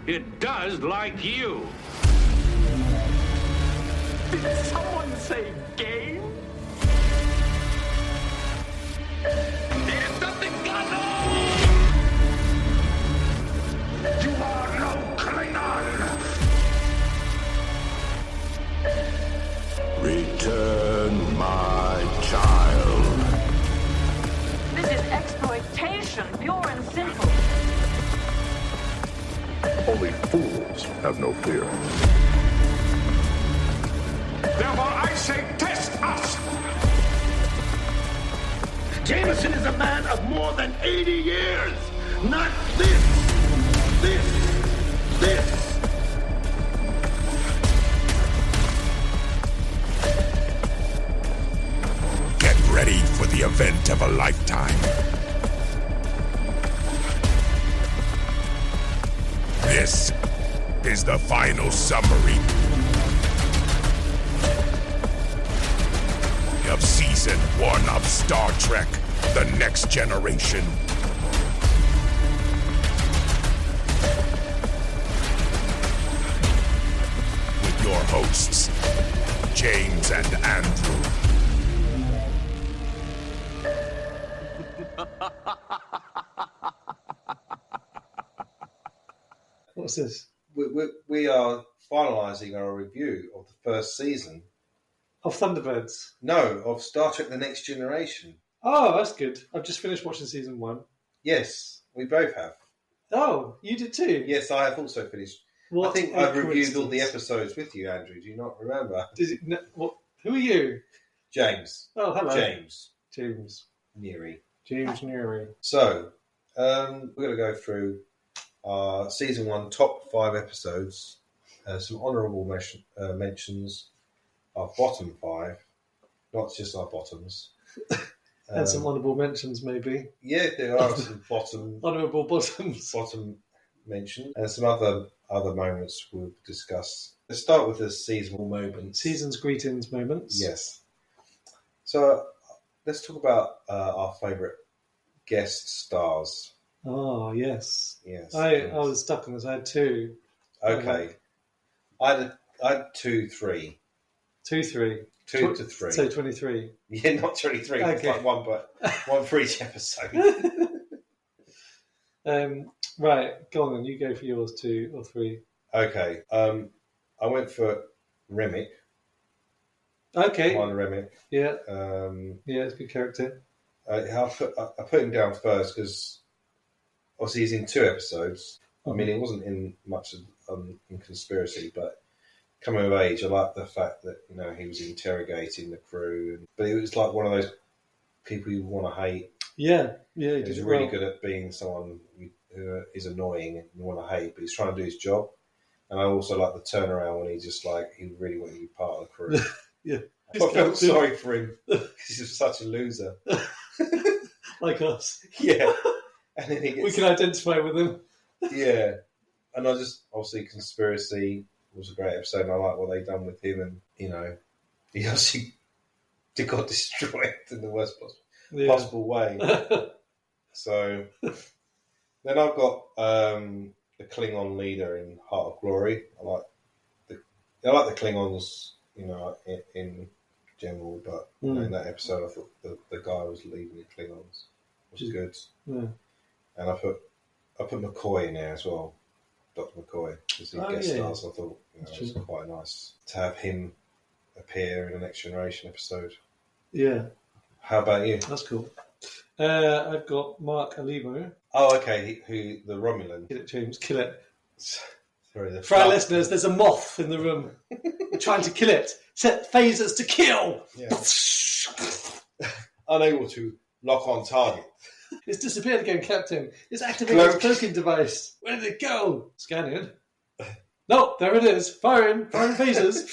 It does like you. Did someone say game? There's something going on! You are no Klingon! Return my child. This is exploitation, pure and simple. Only fools have no fear. Therefore, I say test us! Jameson is a man of more than 80 years! Not this! This! Get ready for the event of a lifetime. This is the final summary of Season 1 of Star Trek: The Next Generation. With your hosts, James and Andrew. What's this? We are finalising our review of the first season. Of Thunderbirds. No, of Star Trek The Next Generation. Oh, that's good. I've just finished watching season 1. Yes, we both have. Oh, you did too? Yes, I have also finished. What I think a I've reviewed all the coincidence. episodes with you, Andrew. Do you not remember? What? Who are you? James. Oh, hello. James. James. Neary. James Neary. So, we're going to go through our season 1 top 5 episodes, some honourable mentions, our bottom 5, not just our bottoms. And some honourable mentions, maybe. Yeah, there are some bottom Honourable bottoms. mentions, and some other moments we'll discuss. Let's start with the seasonal moments. Season's greetings moments. Yes. So let's talk about our favourite guest stars. Oh, yes. Yes. I was stuck on this. I had 2. Okay. I had 2, 3. 2, 3. 2 to 3. So 23. Yeah, not 23. It's Okay. like one for each episode. Right, go on then. You go for yours, 2 or 3. Okay. I went for Remick. Okay. One Remick. Yeah. Um, Yeah, it's a good character. I put him down first because obviously he's in 2 episodes. I mean, he wasn't in much in Conspiracy, but coming of age, I like the fact that he was interrogating the crew, but he was like one of those people you want to hate. Yeah, he did He's it really well. good at being someone who is annoying and you want to hate, but he's trying to do his job. And I also like the turnaround when he really wanted to be part of the crew. Yeah. I felt sorry for him because he's such a loser. Like us. Yeah. And then he gets... We can identify with him. Yeah. And obviously Conspiracy was a great episode and I like what they done with him, and he obviously got destroyed in the worst possible way. So then I've got the Klingon leader in Heart of Glory. I like the Klingons, in general, but in that episode I thought the guy was leading the Klingons was good. Yeah. And I put McCoy in there as well, Dr. McCoy, because he guest stars. I thought it was quite nice to have him appear in the Next Generation episode. Yeah. How about you? That's cool. I've got Mark Alimo. Oh, okay. Who the Romulan? Kill it, James. Kill it. Sorry, For our listeners, there's a moth in the room. We're trying to kill it. Set phasers to kill. Yeah. Unable to lock on target. It's disappeared again, Captain. It's activated its cloaking device. Where did it go? Scanning. No, there it is. Firing phasers.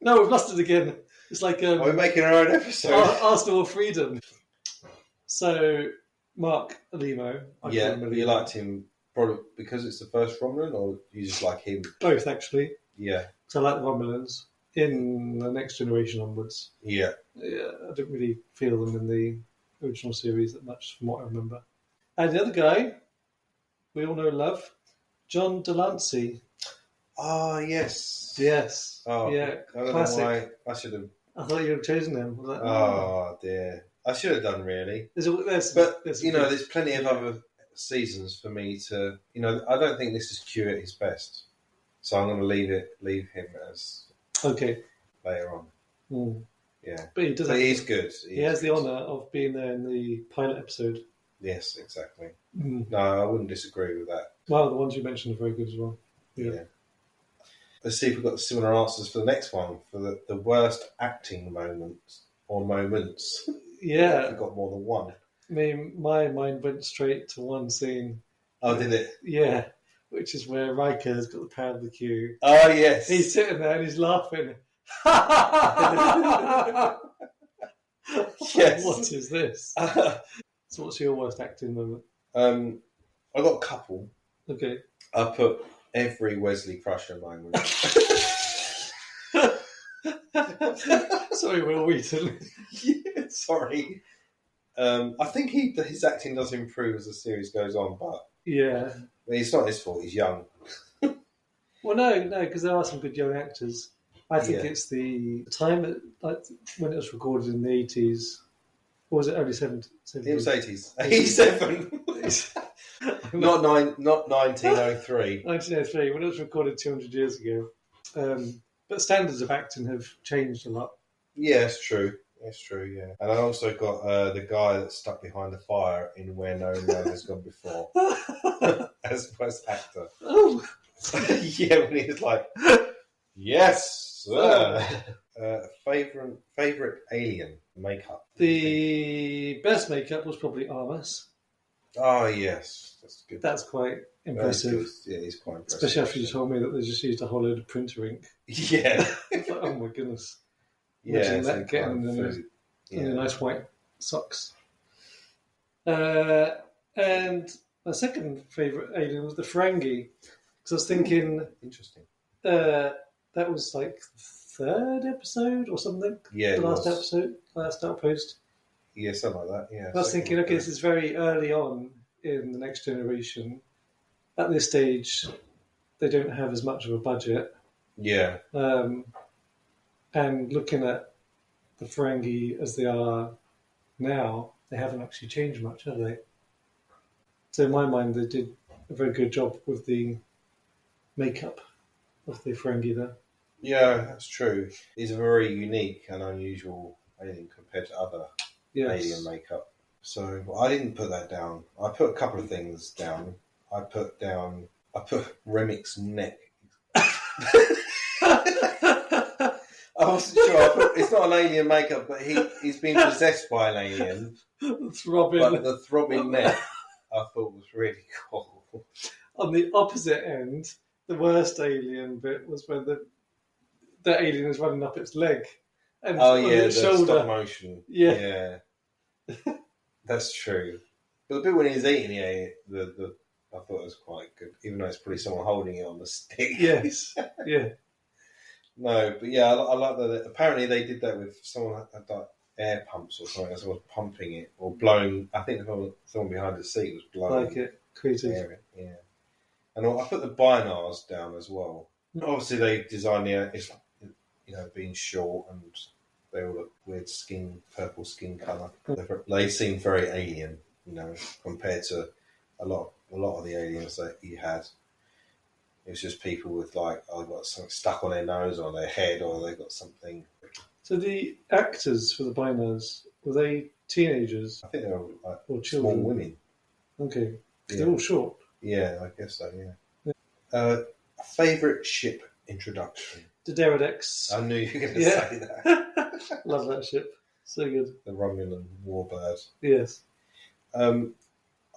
No, we've lost it again. It's like we're making our own episode. Arsenal of Freedom. So, Mark Alimo. You liked him probably because it's the first Romulan, or you just like him? Both, actually. Yeah. So I like the Romulans in the Next Generation onwards. Yeah. Yeah, I didn't really feel them in the original series that much, from what I remember. And the other guy, we all know and love, John Delancey. Ah, yes. Yes. Oh, yeah. I don't Classic. know why. I should have. I thought you had chosen him. I was like, Oh, dear. I should have done, really. But There's plenty of other seasons for me to. I don't think this is Q at his best. So I'm going to leave him as okay. later on. Mm. Yeah. But he does. He's good. He has the honour of being there in the pilot episode. Yes, exactly. Mm. No, I wouldn't disagree with that. Well, the ones you mentioned are very good as well. Yeah. Let's see if we've got similar answers for the next one, for the worst acting moments or moments. Yeah. We've got more than one. I mean, my mind went straight to one scene. Oh, did it? Yeah. Which is where Riker's got the power of the Q. Oh, yes. He's sitting there and he's laughing. Yes. What is this? So what's your worst acting moment? I got a couple. Okay. I put every Wesley Crusher moment. Sorry, Will Wheaton. Yeah, sorry. I think his acting does improve as the series goes on, but Yeah. it's not his fault. He's young. Well, no, because there are some good young actors. I think Yeah. it's the time when it was recorded in the 80s. Or was it early 70s? It was 80s. 87. not 1903. 1903, when it was recorded 200 years ago. But standards of acting have changed a lot. Yeah, it's true. It's true, yeah. And I also got the guy that's stuck behind the fire in Where No Man Has Gone Before as best actor. Oh, Yeah, when he was like, yes, sir. Favorite alien makeup? the best makeup was probably Armus. Oh, yes. That's good. That's quite impressive. Very good. Yeah, he's quite impressive. Especially after you told me that they just used a whole load of printer ink. Yeah. It's like, oh my goodness. Yeah, Imagine it's that getting kind of in food. the nice white socks. And my second favourite alien was the Ferengi. Because I was thinking Interesting. that was like the third episode or something. Yeah, The it last was. episode, last outpost. Yeah, something like that. Yeah. I was thinking, okay, this is very early on in the Next Generation. At this stage, they don't have as much of a budget. Yeah. And looking at the Ferengi as they are now, they haven't actually changed much, have they? So in my mind, they did a very good job with the makeup of the Ferengi there. Yeah, that's true. He's a very unique and unusual alien compared to other alien makeup. So I didn't put that down. I put a couple of things down. I put Remic's neck. I wasn't sure. It's not an alien makeup, but he's been possessed by an alien. Throbbing. But the throbbing neck, I thought was really cool. On the opposite end, the worst alien bit was when the alien is running up its leg. And Oh on yeah, its the shoulder. stop motion. Yeah. That's true. But the bit when he's eating it, I thought it was quite good, even though it's probably someone holding it on the stick. Yes. Yeah. No, but yeah, I like that. Apparently, they did that with someone had like air pumps or something. Someone was pumping it or blowing. I think someone behind the seat was blowing. Like it. Creative. air, yeah. And I put the binars down as well. Obviously, they designed it's being short and they all look weird purple skin colour. They seem very alien, compared to a lot of the aliens that you had. It was just people with they've got something stuck on their nose or their head, or they've got something. So the actors for the Binars, were they teenagers I think they were or small children? women. Okay. Yeah. They're all short. Yeah, I guess so. Yeah. Favourite ship introduction. The Deredex. I knew you were going to Yeah. say that. Love that ship. So good. The Romulan Warbird. Yes. I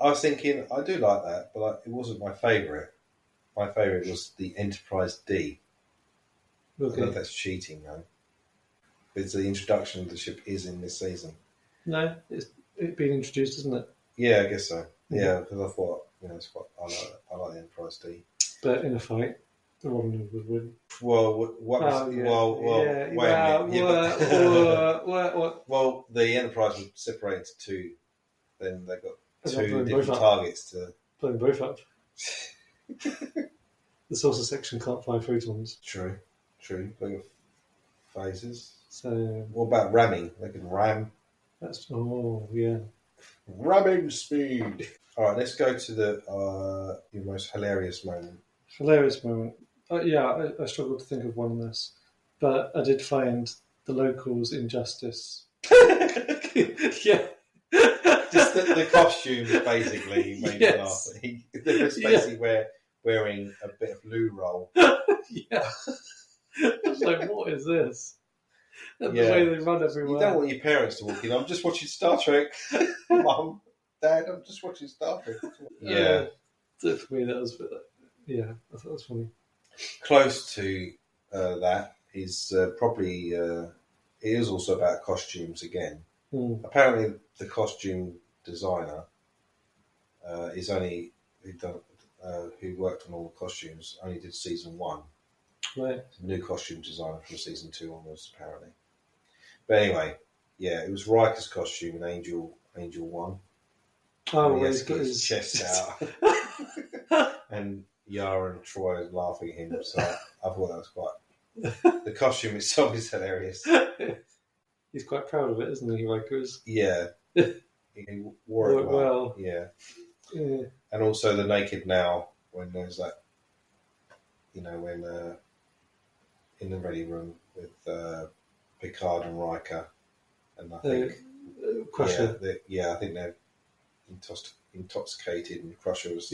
was thinking, I do like that, but it wasn't my favourite. My favourite was the Enterprise D. I don't know if Okay. that's cheating, though. But the introduction of the ship is in this season. No, it's been introduced, isn't it? Yeah, I guess so. Yeah, because I thought, it's quite, I like the Enterprise D. But in a fight, the Romulans would win. Well, what was? Oh, yeah. Well, Yeah, wait a minute. Yeah, what? well, the Enterprise was separated into two. Then they got They're not two blowing different both up. targets to. Blow them both up. The saucer section can't fire photons. True. They got phasers. So What about ramming? They can ram. that's yeah. Ramming speed. All right, let's go to the most hilarious moment. Hilarious moment. I struggled to think of one in this, but I did find the locals' injustice. Yeah. Just the costumes basically made me laugh. They were basically wearing a bit of loo roll. Yeah. I was like, what is this? And the way they run everywhere. You don't want your parents to walk in. I'm just watching Star Trek. Mum, Dad, I'm just watching Star Trek. Yeah. So for me, that was, I thought that was funny. Close to that is probably, it is also about costumes again. Apparently, the costume designer is only who worked on all the costumes only did season 1. Right. New costume designer from season 2 onwards, apparently. But anyway, yeah, it was Riker's costume in Angel 1. Oh, he where has he's got his chest out, and Yara and Troy are laughing at him. So I thought that was quite. The costume itself is hilarious. He's quite proud of it, isn't he, Riker's? Yeah, he wore it well. Yeah, and also the naked now when there's that, when in the ready room with Picard and Riker, and I think Crusher. I think they're intoxicated, and Crusher was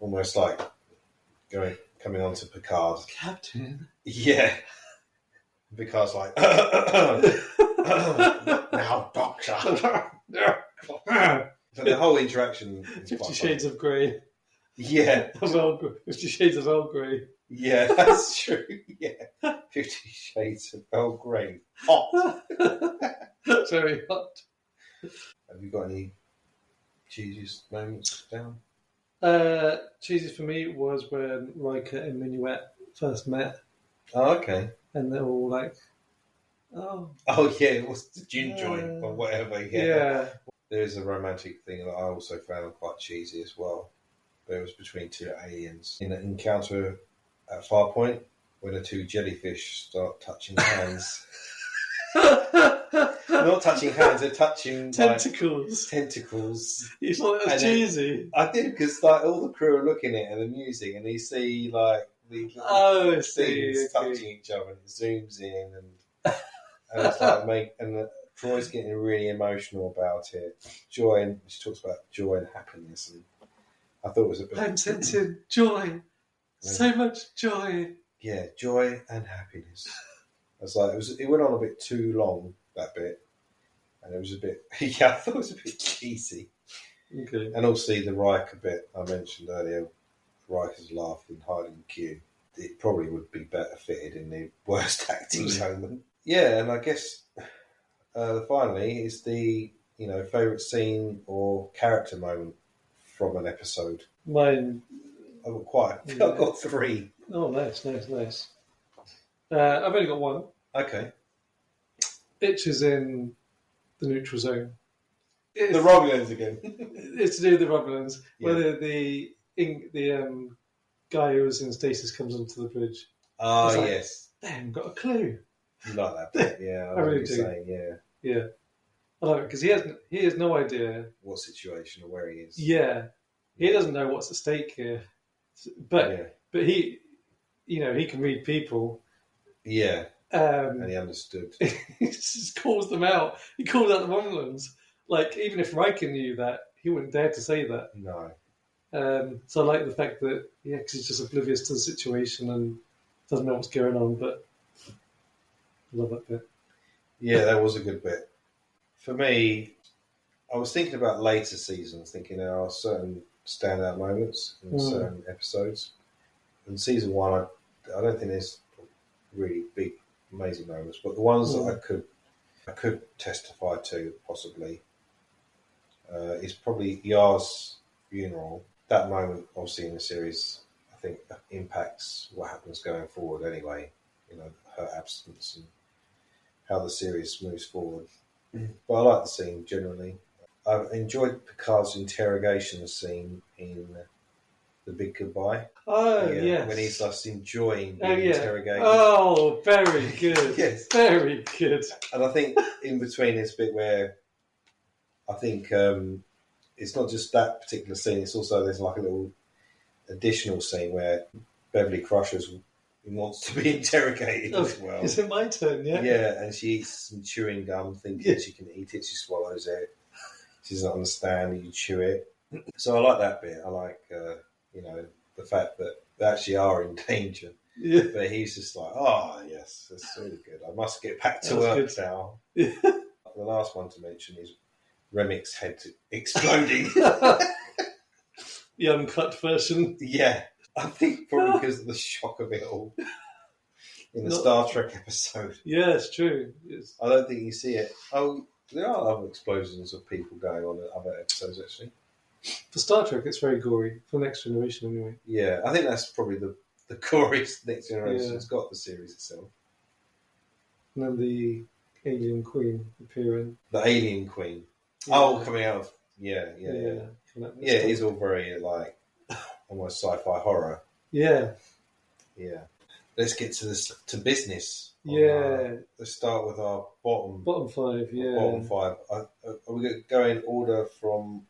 almost like coming on to Picard. Captain. Yeah. Picard's like, now, Doctor. But the whole interaction. 50 Shades of Grey. Yeah. 50 Shades of Earl Grey. Yeah, that's true. Yeah. 50 Shades of Earl Grey. Hot. Very hot. Have you got any cheesiest moments down? Cheesy for me was when Riker and Minuet first met. Oh, okay. And they're all like, oh yeah, it was the gin joint or whatever. Yeah. There's a romantic thing that I also found quite cheesy as well. But it was between two aliens in an encounter at Farpoint when the two jellyfish start touching hands. Not touching hands, they're touching tentacles. Tentacles. You thought that was cheesy? I did, because all the crew are looking at it and the music, and you see these things touching each other, and it zooms in, and it's like Troy's getting really emotional about it. She talks about joy and happiness, and I thought it was a bit. I'm sensing joy, so much joy. Yeah, joy and happiness. I was like, it went on a bit too long, that bit, and it was a bit. I thought it was a bit cheesy. Okay. And also the Riker bit I mentioned earlier. Riker's laugh in hiding Q. It probably would be better fitted in the worst acting moment. Yeah, and I guess finally is the favourite scene or character moment from an episode. Mine. I've got 3. Oh, nice. I've only got one. Okay. Itch is in the neutral zone. The Romulans again. It's to do with the Romulans. Yeah. Whether the guy who was in stasis comes onto the bridge. Ah, yes. They haven't got a clue. You like that bit, yeah. I really do. do. Yeah. I like it because he has no idea what situation or where he is. Yeah, he doesn't know what's at stake here, but he, he can read people. Yeah. And he understood. He just calls them out. He calls out the Romulans. Like, even if Riker knew that, he wouldn't dare to say that. No. So I like the fact that, because he's just oblivious to the situation and doesn't know what's going on, but I love that bit. Yeah, that was a good bit. For me, I was thinking about later seasons, thinking there are certain standout moments in certain episodes. In season 1, I don't think there's really big, amazing moments, but the ones that I could testify to, possibly, is probably Yar's funeral. That moment, obviously, in the series, I think impacts what happens going forward anyway. Her absence and how the series moves forward. But I like the scene generally. I've enjoyed Picard's interrogation scene in The Big Goodbye. Oh, Yeah, yes. when he's just enjoying Oh, being yeah. interrogated. Oh, very good. Yes. Very good. And I think in between this bit where I think it's not just that particular scene, it's also there's like a little additional scene where Beverly Crusher's wants to be interrogated as well. Is it my turn, yeah? Yeah, and she eats some chewing gum thinking she can eat it. She swallows it. She doesn't understand. You chew it. So I like that bit. I like, the fact that they actually are in danger. Yeah. But he's just like, oh, yes, that's really good. I must get back to That's work good. now. Yeah. The last one to mention is Remic's head exploding. The uncut version. Yeah. I think probably because of the shock of it all in the Star Trek episode. Yeah, it's true. I don't think you see it. Oh, there are other explosions of people going on in other episodes, actually. For Star Trek, it's very gory. For Next Generation, anyway. Yeah, I think that's probably the goriest Next Generation's got, the series itself. And then the Alien Queen appearing. The Alien Queen. Yeah. Oh, coming out of... Yeah. Yeah, Yeah, it is all very, like, almost sci-fi horror. Yeah. Yeah. Let's get to business. Yeah. Let's start with our bottom 5, yeah. Bottom 5. Are we going to go in order from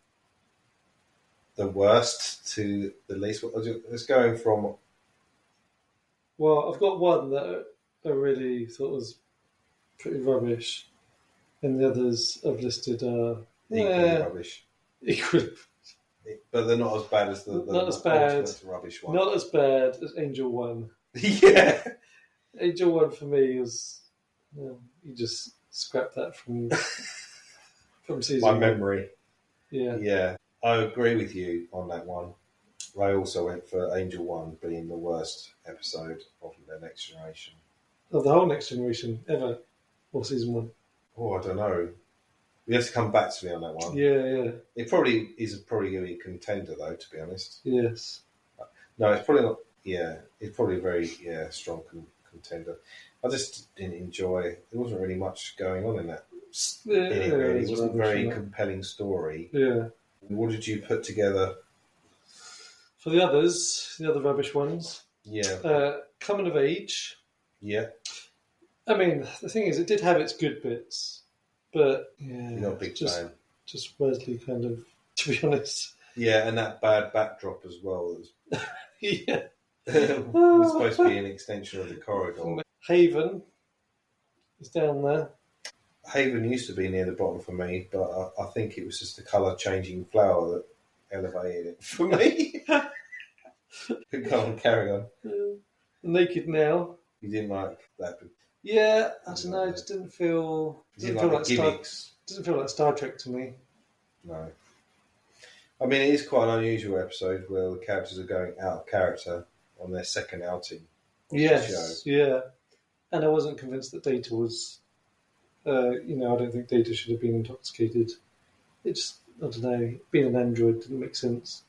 the worst to the least? Let's go in from... Well, I've got one that I really thought was pretty rubbish. And the others I've listed are... equally rubbish. Equally. But they're not as bad as the Not as bad. ultimate rubbish one. Not as bad as Angel 1. Yeah. Angel 1 for me was... you just scrapped that from season My 1. memory. Yeah. Yeah. I agree with you on that one. I also went for Angel 1 being the worst episode of The Next Generation. Of the whole Next Generation ever. Or season 1. Oh, I don't know. You have to come back to me on that one. Yeah. It probably is going to be a contender, though, to be honest. Yes. No, it's probably not. Yeah, it's probably a very strong contender. I just didn't enjoy. There wasn't really much going on in that. It wasn't a very compelling story. Yeah. What did you put together? For the others, the other rubbish ones, Yeah, Coming of Age. yeah. I mean, the thing is, it did have its good bits, but yeah, You're not a big fan. Just Wesley kind of, to be honest. Yeah, and that bad backdrop as well. Yeah. It was supposed to be an extension of the corridor. Haven is down there. Haven used to be near the bottom for me, but I think it was just the colour changing flower that elevated it for me. Go on, carry on. Naked Now. You didn't like that? Yeah, I don't know. It just didn't feel. You didn't like the gimmicks? Doesn't feel like Star Trek to me. No. I mean, it is quite an unusual episode where the characters are going out of character on their second outing. Yes, yeah. And I wasn't convinced that Data was. I don't think Data should have been intoxicated. It just, I don't know, being an android didn't make sense.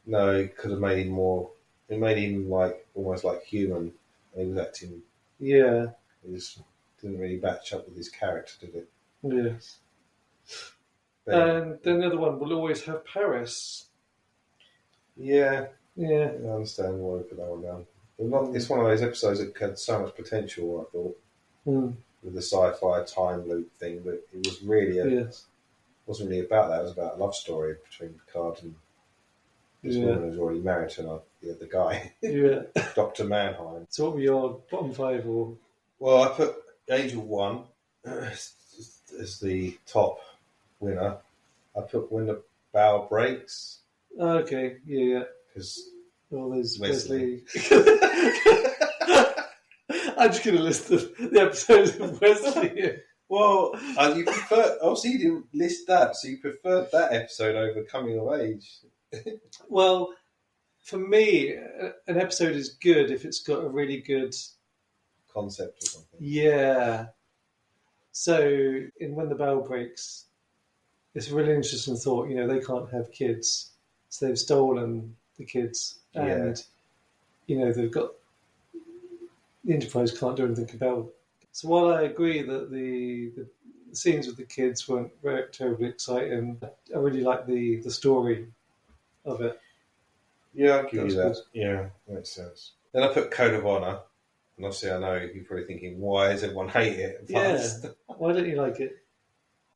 No, it could have made him more. It made him like almost like human. And he was acting. Yeah. It just didn't really match up with his character, did it? Yes. But, And then the other one will always have Paris. yeah, Yeah. I understand why we put that one down. It's one of those episodes that had so much potential, I thought, with the sci-fi time loop thing, but it was really wasn't really about that. It was about a love story between Picard and this woman who's already married to the guy, Yeah. Dr. Mannheim. So what were your bottom 5 or? Well, I put Angel 1 as the top winner. I put When the Bow Breaks. Okay, yeah. Because Well, there's Wesley. Wesley. I'm just going to list the episodes of Wesley. Well, you prefer. Obviously, you didn't list that, so you preferred that episode over Coming of Age. Well, for me, an episode is good if it's got a really good Concept or something. Yeah. So in When the Bell Breaks, it's a really interesting thought. They can't have kids, so they've stolen the kids, and they've got the Enterprise can't do anything about it. So while I agree that the scenes with the kids weren't very terribly exciting, I really like the story of it. Yeah, I'll give you that. That's Yeah, makes sense. Then I put Code of Honor, and obviously I know you're probably thinking, why does everyone hate it? Yeah. Why don't you like it?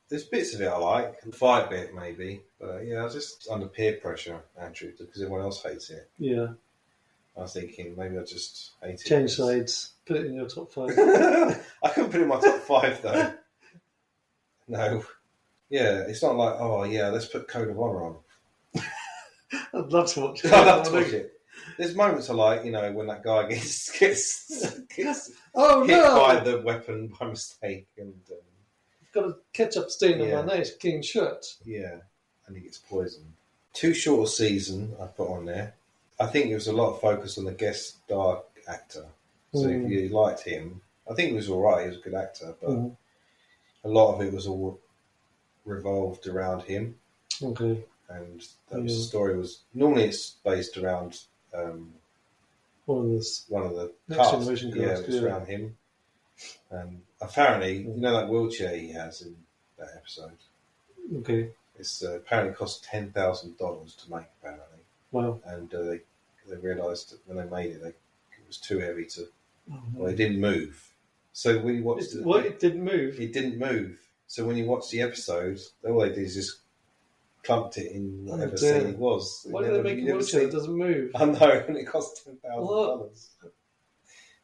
There's bits of it I like, the fight bit maybe, but yeah, I was just under peer pressure, Andrew, because everyone else hates it. Yeah. I was thinking maybe I just hate it. Change sides. Put it in your top 5. I couldn't put it in my top 5 though. No. Yeah, it's not like, oh yeah, let's put Code of Honor on. I'd love to watch it. I love to watch it. There's moments I like, when that guy gets Oh hit no! by the weapon by mistake, and I've got a ketchup stain Yeah. on my nice clean shirt. yeah, and he gets poisoned. Too short a season I put on there. I think there was a lot of focus on the guest star actor. So if you liked him, I think he was all right. He was a good actor, but a lot of it was all revolved around him. Okay. And that was the story was normally it's based around One of this. one of the Next cast. Generation Yeah, cast, it was yeah. around him. And apparently, that wheelchair he has in that episode. Okay. It's apparently cost $10,000 to make. Apparently, Wow. and they realised that when they made it, it was too heavy to. Oh, no. Well, it didn't move. So when you watched it, What? It didn't move? it didn't move. So when you watch the episode, all they did is just clumped it in whatever dear. scene it was. Why do they make a wheelchair that doesn't move? I know, and it cost $10,000. What?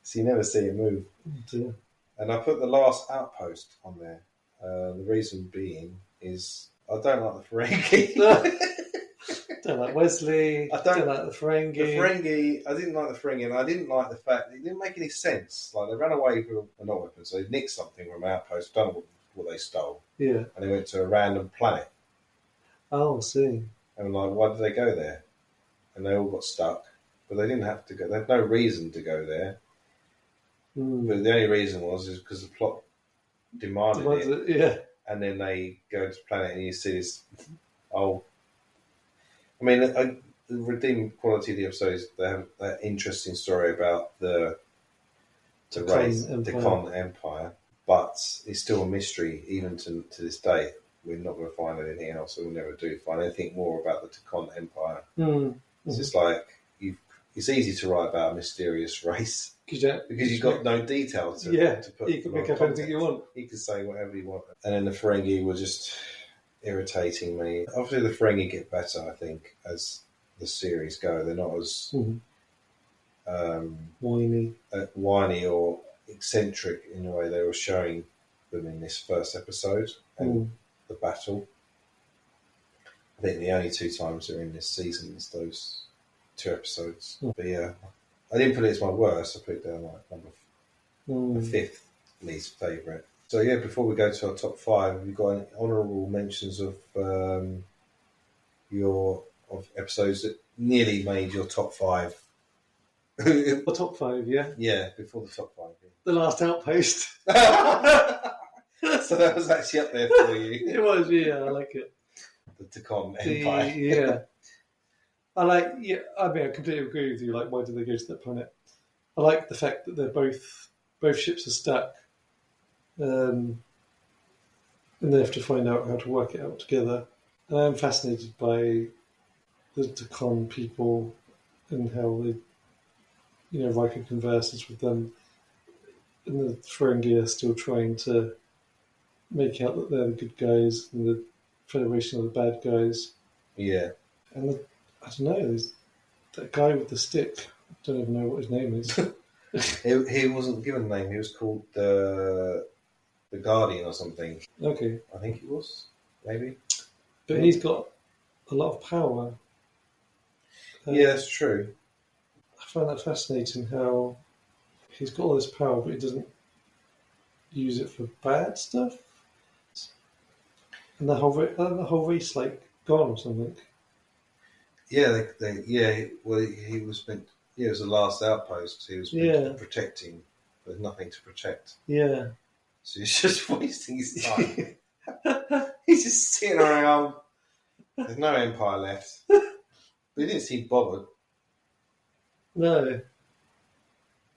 So you never see it move. Oh, dear. And I put the last outpost on there. The reason being is I don't like the Ferengi. Don't like Wesley. I don't- like the Ferengi. The Ferengi, I didn't like the Ferengi, and I didn't like the fact it didn't make any sense. Like they ran away with not weapons, so they nicked something from an outpost. Don't know what they stole, Yeah. and they went to a random planet. Oh, I see. And I'm like, why did they go there? And they all got stuck, but they didn't have to go. They had no reason to go there. Mm. But the only reason was because the plot demanded it. Yeah. And then they go to the planet, and you see this. I mean, the redeeming quality of the episode is they have that interesting story about the race, the Con Empire, but it's still a mystery even to this day. We're not going to find anything else, and we'll never do find anything more about the Takon Empire. Mm. It's just like it's easy to write about a mysterious race because you've got no detail to put. You can make up anything you want. You can say whatever you want. And then the Ferengi were just irritating me. Obviously, the Ferengi get better, I think, as the series go. They're not as whiny or eccentric in the way they were showing them in this first episode and the battle. I think the only 2 times they're in this season is those 2 episodes. But yeah, I didn't put it as my worst. I put it down like number the 5th least favourite. So yeah, before we go to our top 5, have you got any honourable mentions of episodes that nearly made your top 5? The top 5, yeah. Yeah, before the top 5. The Last Outpost. So that was actually up there for you. It was, yeah. I like it. The Takon Empire. Yeah. I completely agree with you. Like, why did they go to that planet? I like the fact that they're both ships are stuck, and they have to find out how to work it out together. And I'm fascinated by the Takon people and how they, Riker converses with them, and the Ferengi are still trying to make out that they're the good guys and the Federation are the bad guys. Yeah. And I don't know, there's that guy with the stick. I don't even know what his name is. He wasn't given a name. He was called the Guardian or something. Okay. I think it was, maybe. But he's got a lot of power. Yeah, that's true. I find that fascinating how he's got all this power, but he doesn't use it for bad stuff. And the whole race, like, gone or something. Yeah, he was meant. Yeah, it was the last outpost. He was meant to be protecting. There's nothing to protect. Yeah. So he's just wasting his time. He's just sitting around. There's no empire left. But he didn't seem bothered. No.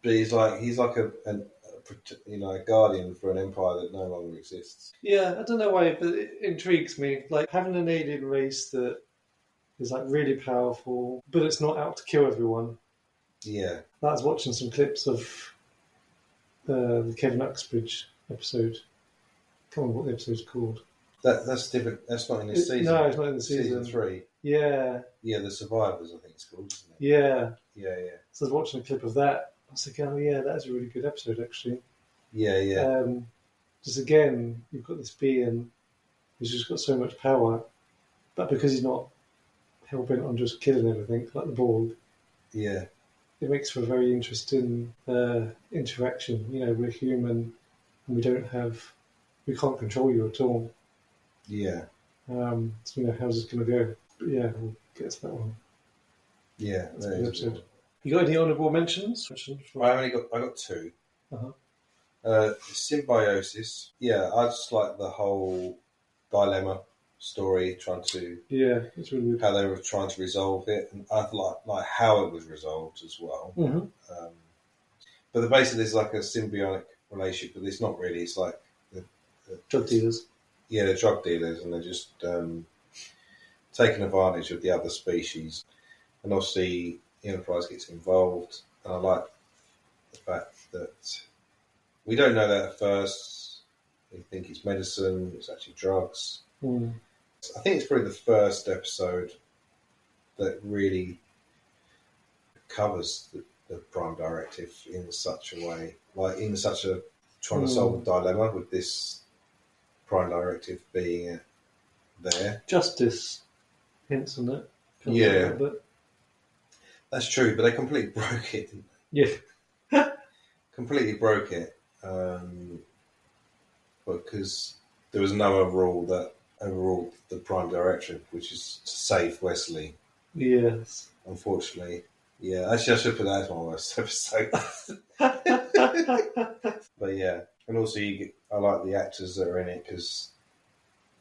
But he's like a guardian for an empire that no longer exists. Yeah, I don't know why, but it intrigues me. Like, having an alien race that is like really powerful, but it's not out to kill everyone. Yeah. I was watching some clips of the Kevin Uxbridge episode. I can't remember what the episode's called. That's different. That's not in this season. No, it's not in the season. Season 3. Yeah. Yeah, The Survivors, I think it's called, isn't it? Yeah. Yeah. So I was watching a clip of that. I was thinking, oh yeah, that's a really good episode actually. Yeah. Just again, you've got this being who's just got so much power, but because he's not hell bent on just killing everything like the Borg, Yeah. it makes for a very interesting interaction. You know, we're human and we can't control you at all. Yeah. So, you know, how's this going to go? But yeah, we'll get to that one. Yeah. That's a good episode. You got any honourable mentions? I got 2. Symbiosis. Yeah, I just like the whole dilemma story, trying to it's really good. how they were trying to resolve it, and I like how it was resolved as well. Mm-hmm. But basically, there's like a symbiotic relationship, but it's not really. It's like the Drug dealers. Yeah, the drug dealers, and they're just taking advantage of the other species. And obviously, Enterprise gets involved, and I like the fact that we don't know that at first. We think it's medicine, it's actually drugs. Mm. I think it's probably the first episode that really covers the Prime Directive in such a way, like in such a trying to solve a dilemma with this Prime Directive being there. Justice hints on that. Yeah. That's true, but they completely broke it, didn't they? Yeah. Completely broke it. Because there was no rule that overruled the Prime Directive, which is to save Wesley. Yes. Unfortunately. Yeah, actually I should put that as my worst episode. But yeah. And also I like the actors that are in it because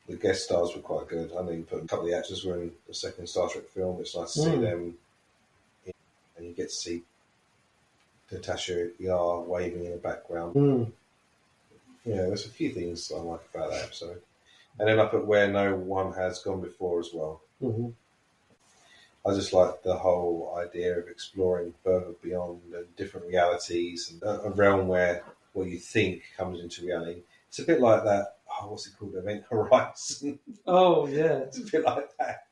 the guest stars were quite good. I know you put a couple of the actors were in the second Star Trek film. It's nice to see them. And you get to see Natasha Yar waving in the background. Mm. Yeah, there's a few things I like about that episode. And then up at Where No One Has Gone Before as well. Mm-hmm. I just like the whole idea of exploring further beyond and different realities and a realm where what you think comes into reality. It's a bit like that, what's it called, Event Horizon. Oh, yeah. It's a bit like that.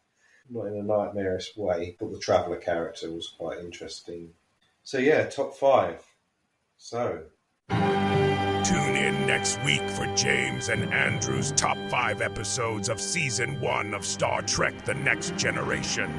Not in a nightmarish way, but the Traveller character was quite interesting. So yeah, top 5. So... Tune in next week for James and Andrew's top 5 episodes of Season 1 of Star Trek The Next Generation.